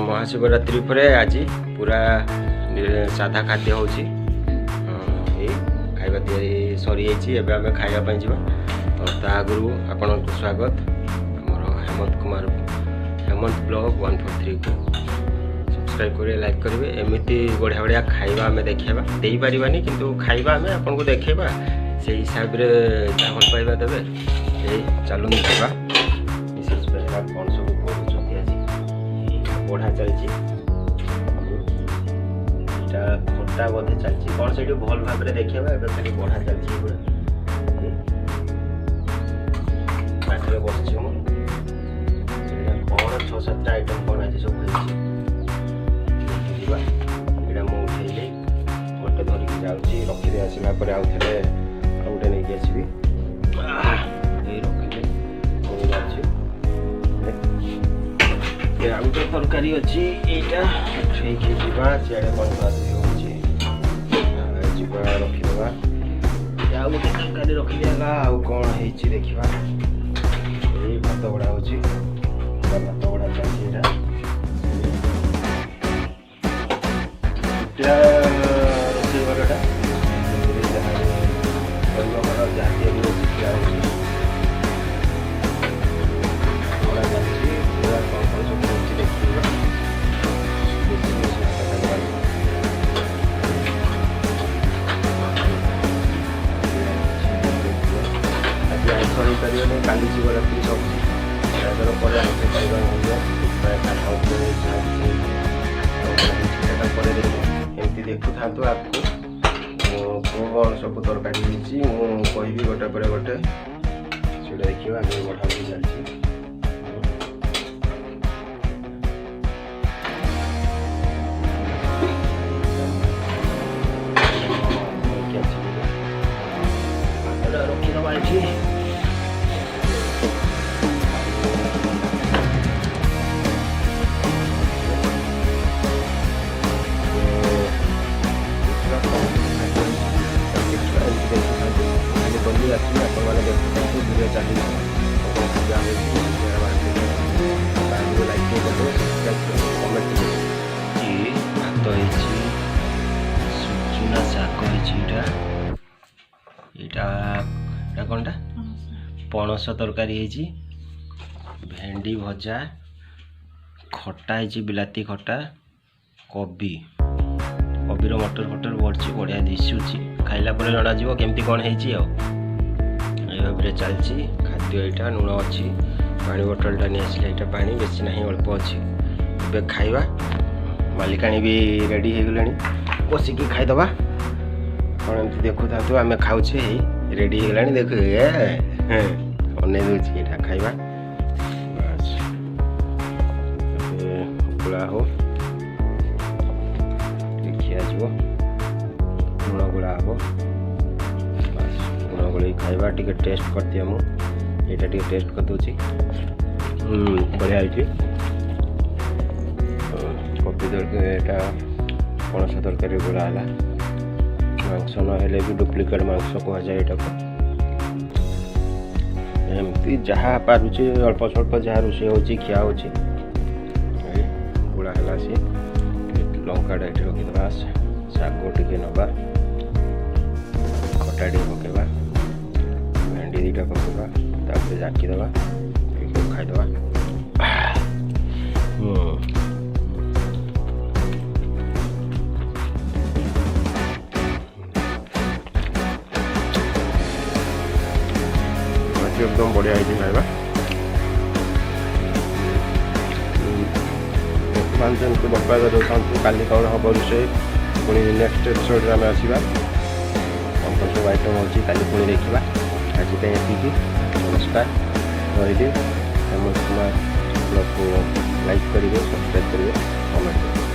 महाशिवरात्रि पर आज पूरा साधा खाद्य हो खाଇବା ତିଆରି ସରିଯାଇଛି। ଏବେ ଆମେ ଖାଇବା ପାଇଁ ଯିବା। ତ ତା ଆଗରୁ ଆପଣଙ୍କୁ ସ୍ୱାଗତ ଆମର ହେମନ୍ତ ବ୍ଲଗ 143 को सब्सक्राइब करेंगे, लाइक करेंगे। एमती बढ़िया बढ़िया खाଇବା आम देखा दे पारानी किंतु खाଇବା आम आपको देखा से हिसाब से जहाँ भल पाइबा देवे। चलू देखा मिसेस बेहरा कौन सब बढ़ा चलती खटा बोधे चलती कौन से भल भाव में देखा खाली बढ़ा चलती पूरा पाखे बस कौन 6-7 आइटम कौन आज सब यहाँ मुझे उठेली गोटे धरिकी जाऊँगी रखी आसला आउ थे गोटे नहीं आसबि रखिले पुणी जाऊँगी ଆଉ ଗୋଟେ ତରକାରୀ ଅଛି ଏଇଟା ଠିକ୍ ଯିବା ସିଆଡ଼େ ବନ୍ଧୁବାନ୍ଧବ ହେଉଛି ଯିବା ରଖିଦେବା। ଆଉ ଗୋଟେ ତରକାରୀ ରଖିଦିଆଗଲା। ଆଉ କ'ଣ ହେଇଛି ଦେଖିବା। ଏଇ ଭାତ ଗୁଡ଼ା ହେଉଛି ଭାତ ଗୁଡ଼ା ଚାଲିଛି ଏଇଟା ରୋଷେଇ ଘରଟା ଯାହା ପରିବା ଘର ଯାହା ତିଆରି ହେଉଛି ଖିଆ ହେଉଛି ଗୁଡ଼ା ଚାଲିଛି ପୁରା କ'ଣ କ'ଣ ସବୁ ହେଉଛି ଦେଖିବା। ଆଜି ଆଇଁଷ ହେଇପାରିବନି, କାଲି ଶିବରାତ୍ରି ସବଜି ତାଙ୍କର ପରେ ଆଇଁଷ ଖାଇବା ହେବ। ପରେ ଏମିତି ଦେଖୁଥାନ୍ତୁ ଆଗକୁ କ'ଣ ସବୁ ତରକାରୀ ହେଇଛି ମୁଁ କହିବି ଗୋଟେ ପରେ ଗୋଟେ ସେଇଟା ଦେଖିବା। ଆଗକୁ ବଢ଼ାବଢ଼ି ଚାଲିଛି। ରଖିଦେବା ଏଠି बंदी आसी आपने देखते भिडियो चली लाइक कमेंट भात सुचुना शाग यहाँ कौनटा पणस तरकारी भेंडी भजा खटा बिलाती खटा कबीर मटर फटर बढ़ी बढ़िया दिशुची खाइला पर जना केमती कौन है चलती खाद्य यहाँ लुण अच्छी पानी बोतलटा नहीं आसला यहाँ पानी बेसी ना अल्प अच्छी ए खाइबा। मालिकाणी भी रेडी हो गला बसिकी खाईदबा। कौन एमती देखु था आम खाऊे रेडी हो गला देख अने दूसरी यहाँ खाइबा बस गुला हो खिया लुण गुला हम बस लुण गोल खाइबा टी टेस्ट कर दिया मुझे टी टेस्ट कर दूसरी बढ़िया होती कॉफी तरकारी पणस तरकारी गुला है मांस ना भी डुप्लिकेट मांस कहुए यहाँ एमती जहाँ पारुचे अल्प स्वल्प जहाँ रोषे हो खिया हो गुड़ा है सी लंकाटा ये रखीदा शाग टे नवा खटा टे पकेबा भेंडी दीटा पकेबा तापर जाकीदबा खाईदबा। एकदम बढ़िया है खाइबा। देखुं बरपाद दौथा काली कौन हम रोषे पुणी नेक्स्ट एपिसोड में आसवा कौन कौन सब आइटम हो पुणी देखा। आज ये नमस्कार रही हेमंत कुमार ब्लॉग को लाइक करेंगे, सब्सक्राइब करेंगे, कमेंट करेंगे।